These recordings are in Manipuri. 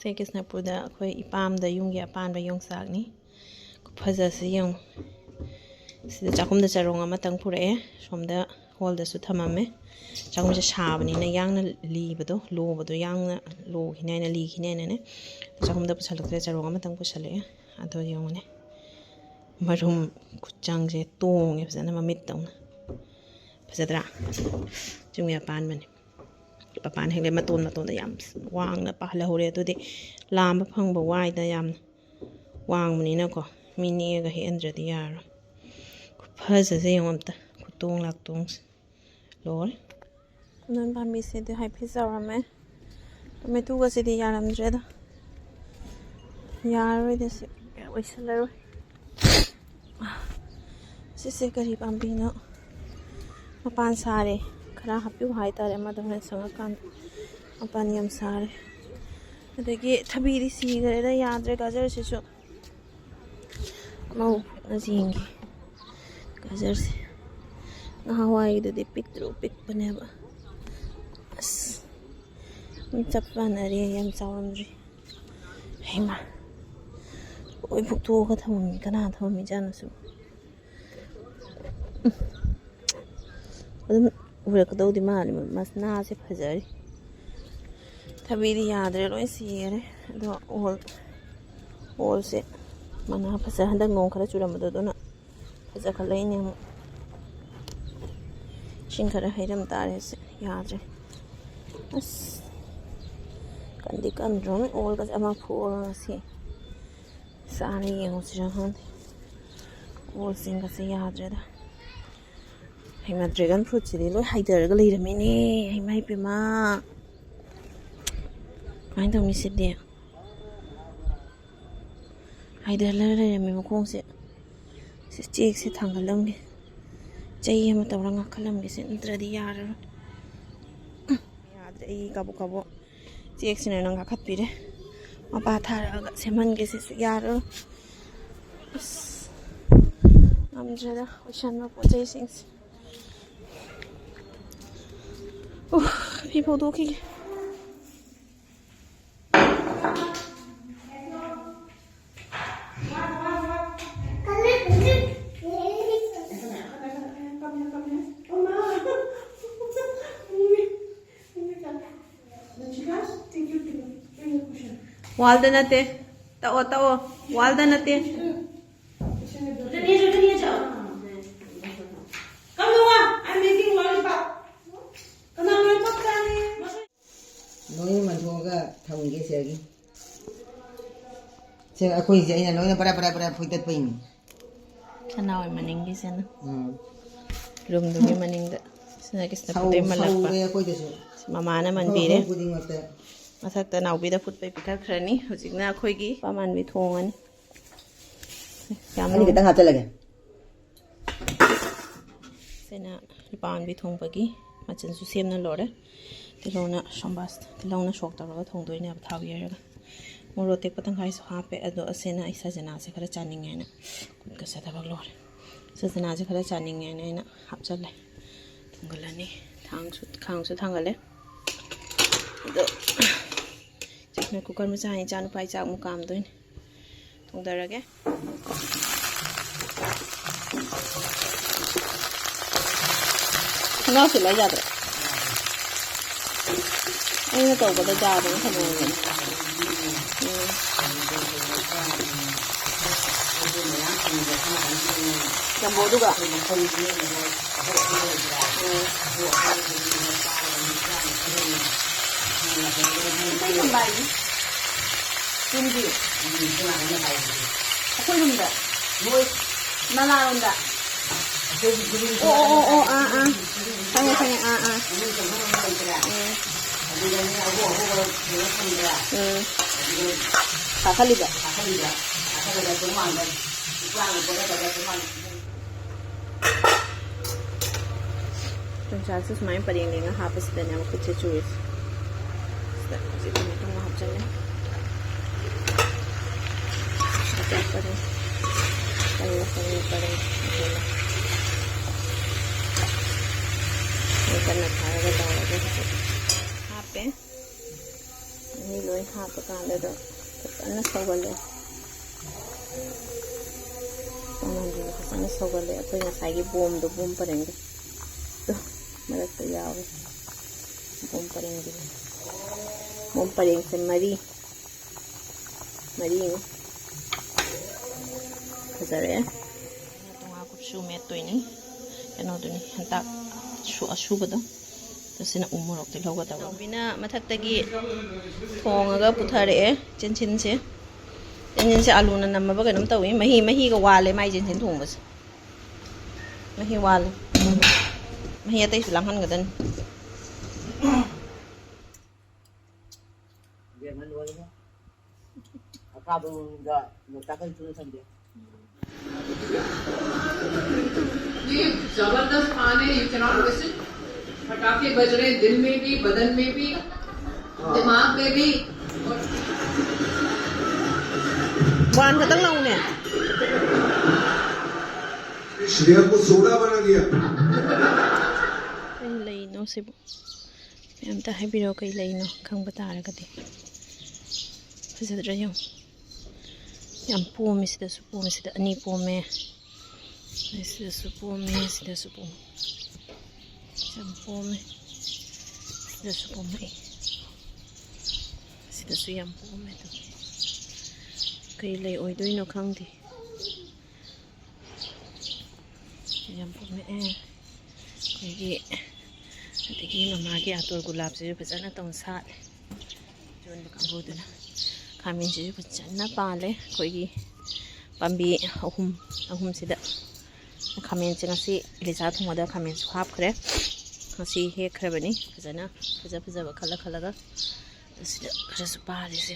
ꯁꯦ ꯀ꯭ꯔꯤꯁꯅꯄꯨꯔꯗ ꯑꯩꯈꯣꯏ ꯏꯄꯥꯝꯗ ꯌꯨꯝꯒꯤ ꯑꯄꯥꯟꯕ ꯌꯣꯡꯆꯥꯛꯅꯤ ꯐꯖꯁꯤ ꯌꯦꯡꯉꯨ ꯁꯤꯗ ꯆꯥꯛꯈꯨꯝꯗ ꯆꯔꯣꯡ ꯑꯃꯇꯪ ꯄꯨꯔꯛꯑꯦ ꯁꯣꯝꯗ ꯍꯣꯜꯗꯁꯨ ꯊꯝꯃꯝꯃꯦ ꯆꯥꯛꯈꯨꯝꯁꯦ ꯁꯥꯕꯅꯤꯅ ꯌꯥꯡꯅ ꯂꯤꯕꯗꯣ ꯂꯣꯕꯗꯣ ꯌꯥꯡꯅ ꯂꯣꯈꯤꯅꯤ ꯍꯥꯏꯅ ꯂꯤꯈꯤꯅꯤ ꯍꯥꯏꯅꯅꯦ ꯆꯥꯛꯈꯨꯝꯗ ꯄꯨꯁꯜꯂꯛꯇ꯭ꯔꯦ ꯆꯔꯣꯡ ꯑꯃꯇꯪ ꯄꯨꯁꯜꯂꯛꯑꯦ ꯑꯗꯣ ꯌꯦꯡꯉꯨꯅꯦ ꯃꯔꯨꯝ ꯈꯨꯠꯆꯥꯡꯁꯦ ꯇꯣꯡꯉꯦ ꯐꯖꯅ ꯃꯃꯤꯠꯇꯧꯅ ꯐꯖꯗ꯭ꯔꯥ ꯆꯨꯝꯃꯤ ꯑꯄꯥꯟꯕꯅꯤ ꯃꯄꯥꯟ ꯍꯦꯛꯂꯦ ꯃꯇꯣꯟꯗ ꯌꯥꯝ ꯋꯥꯡꯅ ꯄꯥꯜꯍꯧꯔꯦ ꯑꯗꯨꯗꯤ ꯂꯥꯝꯕ ꯐꯪꯕ ꯋꯥꯏꯗ ꯌꯥꯝꯅ ꯋꯥꯡꯕꯅꯤꯅꯀꯣ ꯃꯤ ꯅꯦꯛꯑꯒ ꯍꯦꯛꯍꯟꯗ꯭ꯔꯗꯤ ꯌꯥꯔꯣꯏ ꯐꯖꯁꯦ ꯌꯦꯡꯉꯣ ꯑꯝꯇ ꯈꯨꯇꯣꯡ ꯂꯥꯛꯇꯣꯡꯁꯦ ꯂꯣꯏꯔꯦ ꯄꯨꯝꯅꯝ ꯄꯥꯝꯕꯤꯁꯤꯗꯤ ꯍꯥꯏꯐꯦꯠ ꯆꯥꯎꯔꯝꯃꯦ ꯇꯣꯃꯦꯇꯣꯒꯁꯤꯗꯤ ꯌꯥꯔꯝꯗ꯭ꯔꯦꯗ ꯌꯥꯔꯔꯣꯏꯗ ꯁꯤ ꯑꯣꯏꯁꯜꯂꯔꯣꯏ ꯁꯤꯁꯦ ꯀꯔꯤ ꯄꯥꯝꯕꯤꯅꯣ ꯃꯄꯥꯟ ꯁꯥꯔꯦ ꯈꯔ ꯍꯥꯞꯄꯤꯌꯨ ꯍꯥꯏꯇꯥꯔꯦ ꯑꯃꯗ ꯍꯣꯔꯦꯟ ꯁꯪꯉꯀꯥꯟꯗ ꯃꯄꯥꯟ ꯌꯥꯝ ꯁꯥꯔꯦ ꯑꯗꯒꯤ ꯊꯕꯤꯗꯤ ꯁꯤꯈ꯭ꯔꯦꯗ ꯌꯥꯗ꯭ꯔꯦ ꯒꯥꯖꯔꯁꯤꯁꯨ ꯑꯃ ꯌꯦꯡꯒꯦ ꯒꯥꯖꯔꯁꯦ ꯅꯍꯥꯟꯋꯥꯏꯗꯨꯗꯤ ꯄꯤꯛꯇ꯭ꯔꯨ ꯄꯤꯛꯄꯅꯦꯕ ꯑꯁ ꯆꯞ ꯃꯥꯟꯅꯔꯦ ꯌꯥꯝ ꯆꯥꯎꯔꯝꯗ꯭ꯔꯤ ꯍꯩꯃꯥ ꯂꯣꯏ ꯐꯨꯛꯇꯣꯛꯑꯒ ꯊꯝꯃꯝꯃꯤ ꯀꯅꯥ ꯊꯝꯃꯝꯃꯤꯖꯥꯠꯅꯣ ꯁꯨꯝ ꯑꯗꯨꯝ ꯎꯔꯛꯀꯗꯧꯗꯤ ꯃꯥꯜꯂꯤ ꯃꯁꯅꯥꯁꯦ ꯐꯖꯔꯤ ꯊꯕꯤꯗꯤ ꯌꯥꯗ꯭ꯔꯦ ꯂꯣꯏ ꯁꯤꯈꯔꯦ ꯑꯗꯣ ꯑꯣꯜꯁꯦ ꯃꯅꯥ ꯐꯖ ꯍꯟꯗꯛ ꯅꯣꯡ ꯈꯔ ꯆꯨꯔꯝꯕꯗꯣ ꯑꯗꯨꯅ ꯐꯖꯈꯠꯂꯛꯏꯅꯦ ꯑꯃꯨꯛ ꯏꯁꯤꯡ ꯈꯔ ꯍꯩꯔꯝ ꯇꯥꯔꯦ ꯌꯥꯗ꯭ꯔꯦ ꯑꯁ ꯀꯟꯗꯤ ꯀꯟꯗ꯭ꯔꯣꯃꯤ ꯑꯣꯜꯒꯁꯦ ꯑꯃ ꯐꯨꯛꯑꯒ ꯉꯁꯤ ꯆꯥꯔ ꯌꯦꯡꯉꯨꯁꯤꯔ ꯈꯪꯗꯦ ꯑꯣꯜꯁꯤꯡꯒꯁꯦ ꯌꯥꯗ꯭ꯔꯦꯗ ꯍꯩꯃꯥ ꯗ꯭ꯔꯦꯒꯟ ꯐ꯭ꯔꯨꯠꯁꯤꯗꯤ ꯂꯣꯏ ꯍꯥꯏꯗꯔꯒ ꯂꯩꯔꯝꯃꯤꯅꯦ ꯍꯩꯃꯥ ꯏꯄꯦꯝꯃ ꯀꯃꯥꯏꯅ ꯇꯧꯅꯤ ꯁꯤꯗꯤ ꯍꯥꯏꯗꯔꯒ ꯂꯩꯔꯝꯃꯤ ꯃꯈꯣꯡꯁꯦ ꯆꯦꯛꯁꯦ ꯊꯥꯡꯒꯠꯂꯝꯒꯦ ꯆꯩ ꯑꯃ ꯇꯧꯔ ꯉꯥꯛꯈꯠꯂꯝꯒꯦꯁꯦ ꯅꯠꯇ꯭ꯔꯗꯤ ꯌꯥꯔꯔꯣꯏ ꯌꯥꯗ꯭ꯔꯦ ꯑꯩ ꯀꯥꯕꯣꯛ ꯆꯦꯛꯁꯤꯅ ꯅꯪ ꯉꯥꯛꯈꯠꯄꯤꯔꯦ ꯃꯄꯥ ꯊꯥꯔꯛꯑꯒ ꯁꯦꯝꯍꯟꯒꯦꯁꯤꯁꯨ ꯌꯥꯔꯔꯣꯏ ꯑꯁ ꯉꯝꯗ꯭ꯔꯦꯗ ꯑꯣꯏꯁꯟꯕ ꯄꯣꯠ ꯆꯩꯁꯤꯡꯁꯦ ꯐꯤ ꯐꯧꯗꯣꯛꯈꯤꯒꯦ वालदा नते ताओ वालदा नते नोई मनथोगा थमगे सेगी से अखोई जे ina noina para fuitat paini खनावै मनिंगी सेना रूम दुमी मनिंगदा सना किसना पुते मलक्पा ममाना मनबीरे मथक्ता नाउबीदा फुटपै पिथाखरनी हुजिकना अखोइगी पामानबी थोंगनी यामनी कितंग हाचलगे सेना पामानबी थोंबगी मचनसु सेमना लोरे तिलौना शंबास तिलौना शोक तौरगा थोंदोइने अब थाव येरगा मोरो टेकपा तंखाइसु हापे अदो असेना सजनासे खरा चानिंगेना कुटका सदबक लोरे सजनासे खरा चानिंगेना हापचले थोंगलनी खांगसु थांगले अदो चकना कुकर मचा है चानु पाई चाक मुकाम दोइन थोंदरगे खनाउसे लै जादरे अꯩꯅ ꯇꯧꯕꯗ ꯌꯥꯗꯅ ꯊꯝꯃꯝꯃꯤꯅꯦ ꯖꯝꯕꯣꯗꯨꯒ ꯆꯨꯝꯗꯤ ꯑꯩꯈꯣꯏ ꯔꯨꯝꯗ ꯅꯂꯥꯔꯣꯝꯗ ꯑꯣ ꯈꯪꯉꯦ ꯀꯥꯈꯠꯂꯤꯕ ꯌꯣꯡꯆꯥꯛꯁꯦ ꯁꯨꯃꯥꯏꯅ ꯄꯔꯦꯡ ꯂꯦꯡꯉ ꯍꯥꯞꯄꯁꯤꯗꯅꯦ ꯑꯃꯨꯛ ꯈꯨꯠꯁꯦ ꯆꯨꯔꯤꯁꯦ ꯁꯤꯗ ꯍꯧꯖꯤꯛ ꯇꯣꯃꯦꯇꯣ ꯍꯥꯞꯆꯜꯂꯦ ꯀꯟꯅ ꯊꯥꯔꯒ ꯇꯧꯔꯒ ꯍꯥꯞꯄꯦ ꯃꯍꯤ ꯂꯣꯏ ꯍꯥꯞꯄ ꯀꯥꯟꯗ ꯐꯖꯅ ꯁꯧꯒꯠꯂꯦ ꯆꯅꯝꯁꯤꯡꯁꯦ ꯐꯖꯅ ꯁꯧꯒꯠꯂꯦ ꯑꯩꯈꯣꯏ ꯉꯁꯥꯏꯒꯤ ꯕꯣꯝ ꯄꯔꯦꯡꯗꯣ ꯃꯔꯛꯇ ꯌꯥꯎꯋꯦ ꯕꯣꯝ ꯄꯔꯦꯡꯁꯦ ꯃꯔꯤꯅꯤ ꯐꯖꯔꯦ ꯇꯣꯉꯥ ꯀꯨꯞꯁꯨ ꯃꯦꯠꯇꯣꯏꯅꯤ ꯀꯩꯅꯣꯗꯨꯅꯤ ꯍꯟꯇꯥꯛ ꯑꯁꯨꯕꯗꯣ ꯁꯤꯅ ꯎ ꯃꯣꯔꯣꯛ ꯇꯤꯜꯍꯧꯒ ꯇꯧꯔꯒ ꯅꯥꯎꯕꯤꯅ ꯃꯊꯛꯇꯒꯤ ꯊꯣꯡꯉꯒ ꯄꯨꯊꯔꯛꯑꯦ ꯆꯦꯟꯁꯤꯟꯁꯦ ꯑꯂꯨꯅ ꯅꯝꯃꯕ ꯀꯩꯅꯣꯝ ꯇꯧꯏ ꯃꯍꯤꯒ ꯋꯥꯜꯂꯦ ꯃꯥꯏ ꯆꯦꯟꯁꯤꯟ ꯊꯣꯡꯕꯁꯦ ꯃꯍꯤ ꯋꯥꯜꯂꯦ ꯃꯍꯤ ꯑꯇꯩꯁꯨ ꯂꯥꯡꯍꯟꯒꯗꯅꯤ ये जबरदस्त खान है. You cannot miss it. पटाखे बज रहे दिल में भी, बदन में भी, दिमाग में भी. वान खतंग लाऊंने श्रेया को सोडा बना दिया. कई लेनो से मैमता है बिरो कई लेनो खंग बता रहा कदे फजदरा यो याम पोम इसिदा अनी पोमे इसिदा पोमे याम पोमे इसिदा याम पोमे तो कई ले ओइदोइनो खंगदे याम पोमे ꯑꯩꯈꯣꯏꯒꯤ ꯑꯗꯒꯤ ꯃꯃꯥꯒꯤ ꯑꯥꯇꯣꯔ ꯒꯨꯂꯥꯞꯁꯤꯁꯨ ꯐꯖꯅ ꯇꯧꯅ ꯁꯥꯠꯂꯦ ꯌꯣꯟꯕ ꯀꯥꯡꯕꯨꯗꯨꯅ ꯈꯥꯃꯦꯟꯁꯤꯁꯨ ꯐꯖꯅ ꯄꯥꯜꯂꯦ ꯑꯩꯈꯣꯏꯒꯤ ꯄꯥꯝꯕꯤ ꯑꯍꯨꯝꯁꯤꯗ ꯈꯥꯃꯦꯟꯁꯦ ꯉꯁꯤ ꯏꯂꯤꯁꯥ ꯊꯣꯡꯕꯗ ꯈꯥꯃꯦꯟꯁꯨ ꯍꯥꯞꯈ꯭ꯔꯦ ꯉꯁꯤ ꯍꯦꯛꯈ꯭ꯔꯕꯅꯤ ꯐꯖꯕ ꯈꯜꯂꯒ ꯑꯁꯤꯗ ꯈꯔꯁꯨ ꯄꯥꯜꯂꯤꯁꯦ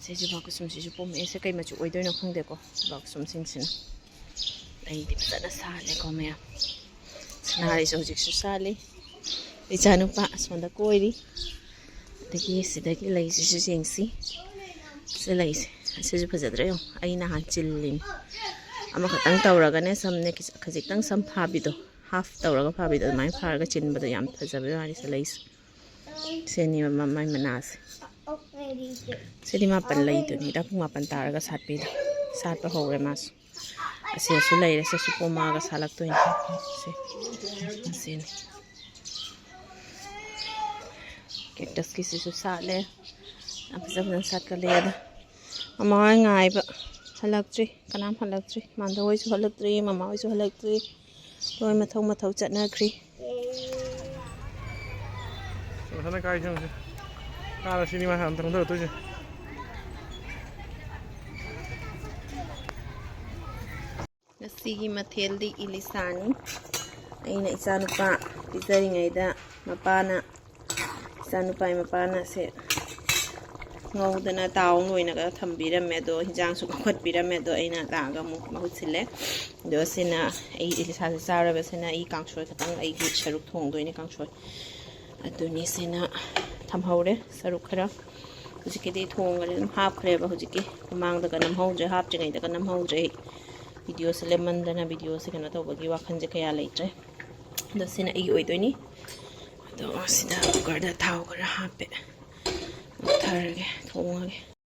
ꯁꯤ ꯖꯨꯕꯥꯀꯨꯁꯨꯝꯁꯤꯁꯨ ꯄꯣꯝꯃꯛꯑꯦ ꯀꯩ ꯃꯆꯨ ꯑꯣꯏꯗꯣꯏꯅꯣ ꯈꯪꯗꯦꯀꯣ ꯖꯨꯕꯥꯀꯨꯁꯨꯝꯁꯤꯡꯁꯤꯅ ꯂꯩꯗꯤ ꯐꯖꯅ ꯁꯥꯠꯂꯦꯀꯣ ꯃꯌꯥꯝ ꯁꯅꯥꯔꯤꯁꯨ ꯍꯧꯖꯤꯛꯁꯨ ꯁꯥꯠꯂꯤ ꯏꯆꯥꯅꯨꯄꯥ ꯑꯁꯣꯝꯗ ꯀꯣꯏꯔꯤ ꯑꯗꯒꯤ ꯁꯤꯗꯒꯤ ꯂꯩꯁꯤꯁꯨ ꯌꯦꯡꯁꯤ ꯁꯤ ꯂꯩꯁꯦ ꯑꯁꯤꯁꯨ ꯐꯖꯗ꯭ꯔꯦ ꯌꯦꯡꯉꯣ ꯑꯩ ꯅꯍꯥꯟ ꯆꯤꯜꯂꯤꯅꯤ ꯑꯃꯈꯛꯇꯪ ꯇꯧꯔꯒꯅꯦ ꯁꯝꯅꯦ ꯈꯖꯤꯛꯇꯪ ꯁꯝ ꯐꯥꯕꯤꯗꯣ ꯍꯥꯐ ꯇꯧꯔꯒ ꯐꯥꯕꯤꯗꯣ ꯑꯗꯨꯃꯥꯏꯅ ꯐꯥꯔꯒ ꯆꯤꯟꯕꯗꯣ ꯌꯥꯝ ꯐꯖꯕ ꯋꯥꯅꯤꯁꯦ ꯂꯩꯁꯦ ꯁꯤꯅꯤ ꯃꯥꯏ ꯃꯅꯥꯁꯦ ꯁꯤꯗꯤ 9 ꯂꯩꯗꯨꯅꯤꯗ ꯄꯨꯡ 9 ꯇꯥꯔꯒ ꯁꯥꯠꯄꯤꯗꯣ ꯁꯥꯠꯄ ꯍꯧꯔꯦ ꯃꯥꯁꯨ ꯑꯁꯤꯁꯨ ꯂꯩꯔꯦ ꯁꯤꯁꯨ ꯄꯣꯝꯃꯛꯑꯒ ꯁꯥꯠꯂꯛꯇꯣꯏꯅꯤ ꯑꯁꯤꯅꯤ ꯀꯦꯛꯇꯁꯀꯤꯁꯤꯁꯨ ꯁꯥꯠꯂꯦ ꯌꯥꯝ ꯐꯖꯅ ꯁꯥꯠꯀꯠꯂꯦ ꯑꯗ ꯃꯃꯥ ꯍꯣꯏ ꯉꯥꯏꯕ ꯍꯜꯂꯛꯇ꯭ꯔꯤ ꯀꯅꯥꯝ ꯍꯜꯂꯛꯇ꯭ꯔꯤ ꯃꯥꯟꯗ ꯍꯣꯏꯁꯨ ꯍꯜꯂꯛꯇ꯭ꯔꯤ ꯃꯃꯥ ꯍꯣꯏꯁꯨ ꯍꯜꯂꯛꯇ꯭ꯔꯤ ꯂꯣꯏ ꯃꯊꯧ ꯆꯠꯅꯈ꯭ꯔꯤ ꯃꯊꯟꯗ ꯀꯥꯏ ꯆꯪꯁꯦ ꯀꯥꯔ ꯁꯤꯅꯤ ꯃꯥ ꯍꯥꯟꯅ ꯊꯣꯡꯊꯔꯛꯇꯣꯏꯁꯦ ꯉꯁꯤꯒꯤ ꯃꯊꯦꯜꯗꯤ ꯏꯂꯤꯁꯥꯅꯤ ꯑꯩꯅ ꯏꯆꯥꯅꯨꯄꯥ ꯄꯤꯖꯔꯤꯉꯩꯗ ꯏꯆꯥꯅꯨꯄꯥꯒꯤ ꯃꯄꯥꯅ ꯁꯦ ꯉꯧꯗꯅ ꯇꯥꯎ ꯑꯣꯏꯅꯒ ꯊꯝꯕꯤꯔꯝꯃꯦ ꯑꯗꯣ ꯍꯤꯟꯖꯥꯡꯁꯨ ꯀꯧꯈꯠꯄꯤꯔꯝꯃꯦ ꯑꯗꯣ ꯑꯩꯅ ꯂꯥꯛꯑꯒ ꯑꯃꯨꯛ ꯃꯍꯨꯠ ꯁꯤꯜꯂꯦ ꯑꯗꯣ ꯁꯤꯅ ꯑꯩ ꯏꯂꯤꯁꯥꯁꯦ ꯆꯥꯔꯕꯁꯤꯅ ꯑꯩ ꯀꯥꯡꯁꯣꯏ ꯈꯛꯇꯪ ꯑꯩꯒꯤ ꯁꯔꯨꯛ ꯊꯣꯡꯗꯣꯏꯅꯦ ꯀꯥꯡꯁꯣꯏ ꯑꯗꯨꯅꯤ ꯁꯤꯅ ꯊꯝꯍꯧꯔꯦ ꯁꯔꯨꯛ ꯈꯔ ꯍꯧꯖꯤꯛꯀꯤꯗꯤ ꯊꯣꯡꯉꯒ ꯑꯗꯨꯝ ꯍꯥꯞꯈ꯭ꯔꯦꯕ ꯍꯧꯖꯤꯛꯀꯤ ꯃꯃꯥꯡꯗꯒ ꯅꯝꯍꯧꯗ꯭ꯔꯦ ꯍꯥꯞꯇ꯭ꯔꯤꯉꯩꯗꯒ ꯅꯝꯍꯧꯗ꯭ꯔꯦ ꯚꯤꯗꯤꯑꯣꯁꯦ ꯂꯦꯝꯃꯟꯗꯅ ꯚꯤꯗꯤꯑꯣꯁꯦ ꯀꯩꯅꯣ ꯇꯧꯕꯒꯤ ꯋꯥꯈꯜꯁꯦ ꯀꯌꯥ ꯂꯩꯇ꯭ꯔꯦ ꯑꯗꯣ ꯁꯤꯅ ꯑꯩꯒꯤ ꯑꯣꯏꯗꯣꯏꯅꯤ ꯑꯗꯣ ꯁꯤꯗ ꯀꯨꯀꯔꯗ ꯊꯥꯎ ꯈꯔ ꯍꯥꯞꯄꯦ ꯃꯨꯠꯊꯔꯒꯦ ꯊꯣꯡꯉꯒꯦ